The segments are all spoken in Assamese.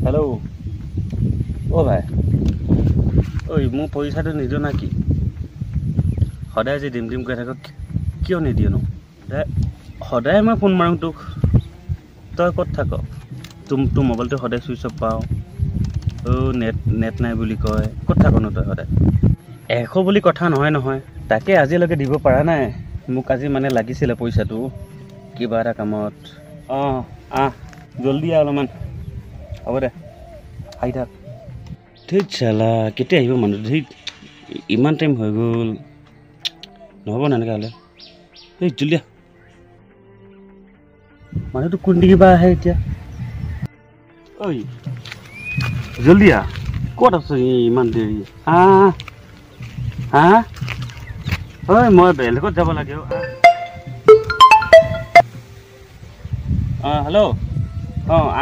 হেল্ল' অ' ভাই ঐ মোৰ পইচাটো নিদিয় না কি সদায় যে ডিম কৰি থাক কিয় নিদিয় নো সদায় মই ফোন মাৰোঁ তোক তই ক'ত থাক তোৰ মোবাইলটো সদায় চুইচ অফ পাওঁ নেট নাই বুলি কয় ক'ত থাকনো তই সদায় 100 বুলি কথা নহয় তাকে আজিলৈকে দিব পৰা নাই মোক আজি মানে লাগিছিলে পইচাটো কিবা এটা কামত জলদি অলপমান হ'ব দে আহি থাক ধেইত চালা কেতিয়া আহিব মানুহ ধেইত ইমান টাইম হৈ গ'ল নহ'ব না এনেকৈ হ'লে এই জলদি মানুহটো কোনদিগি বা আহে এতিয়া ঐ জলদি ক'ত আছ ইমান দেৰি ঐ মই বেলেগত যাব লাগে হেল্ল'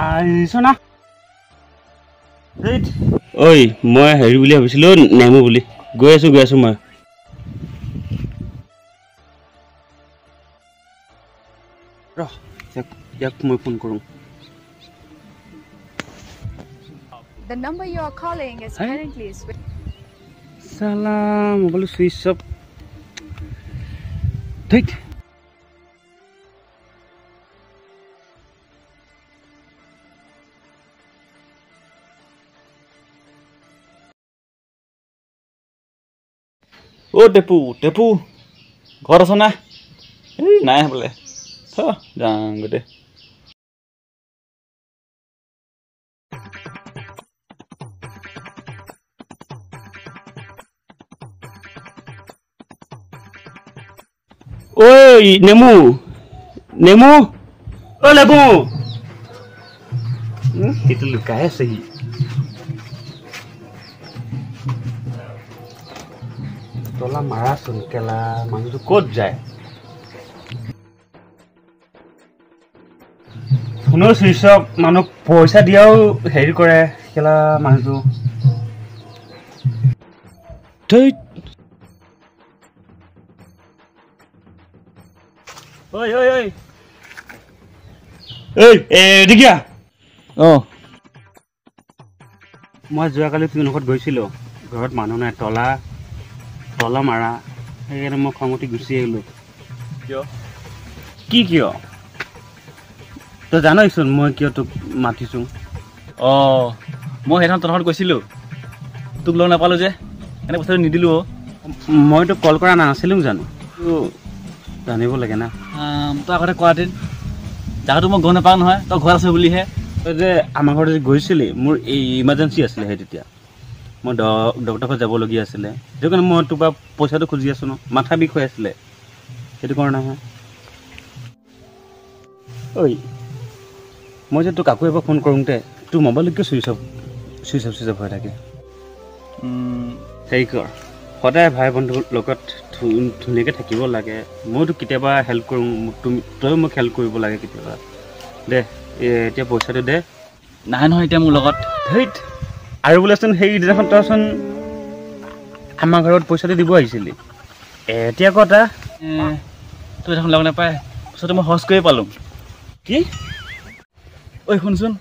আহিছ না ঐ মই হেৰি বুলি ভাবিছিলোঁ নেমু বুলি গৈ আছোঁ মই ৰহ ইয়াক মই ফোন কৰোঁ The number you are calling is currently switched. Sala mobile switch off. Take. Oh Depu, ঘৰত আছ না এই নাই বোলে যাওঁ গৈ দে ঐ নেমু ঐ লেবু সেইটো লুকাই আছে সি তলা মাৰাচোন কেলা মানুহটো ক'ত যায় ফোনৰ চুইচ অফ মানুহ পইচা দিয়াও হেৰি কৰে কেলা মানুহটো ধেইত ঐ দেখিয়া মই যোৱাকালি তোৰ লগত গৈছিলোঁ ঘৰত মানুহ নাই তলা মাৰা সেইকাৰণে মই খং উঠি গুচি আহিলোঁ কিয় তই জানইচোন মই কিয় তোক মাতিছোঁ মই সেইদিনা তোৰ ঘৰত গৈছিলোঁ তোক লগ নাপালোঁ যে এনে পইচাটো নিদিলোঁ মই তোক কল কৰা নাছিলোঁ জানো জানিব লাগে না তই আগতে কোৱাহেঁতেন জাগাটো মই গম নাপাওঁ নহয় তই ঘৰত আছে বুলিহে তই যে আমাৰ ঘৰত যে গৈছিলি মোৰ এই ইমাৰ্জেঞ্চি আছিলে সেই তেতিয়া মই ডক্টৰৰ ঘৰত যাবলগীয়া আছিলে সেইটো কাৰণে মই তোৰ পৰা পইচাটো খুজি আছোঁ ন মাথা বিষ হৈ আছিলে সেইটো কাৰণেহে ঐ মই যে তোক আকৌ এবাৰ ফোন কৰোঁতে তোৰ মোবাইলটো কিয় চুইচ অফ হৈ থাকে হেৰি কৰ সদায় ভাই বন্ধুৰ লগত ধুনীয়াকৈ থাকিব লাগে মইতো কেতিয়াবা হেল্প কৰোঁ তইও মোক হেল্প কৰিব লাগে কেতিয়াবা দে এতিয়া পইচাটো দে নাই নহয় এতিয়া মোৰ লগত ধেইত আৰু বোলেচোন সেইদিনাখন তইচোন আমাৰ ঘৰত পইচাটো দিব আহিছিলি এতিয়া কথা তই দেখোন লগ নাপায় পইচাটো মই সহজ কৰি পালোঁ কি ঐ শুনচোন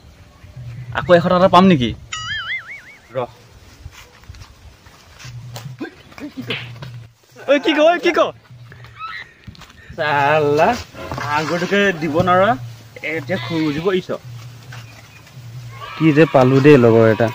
আকৌ 100 টকা পাম নেকি ৰহ কি ক চালা আগতকে দিব নোৱাৰা এতিয়া খুজিব আহিছ কি যে পালোঁ দেই লগৰ এটা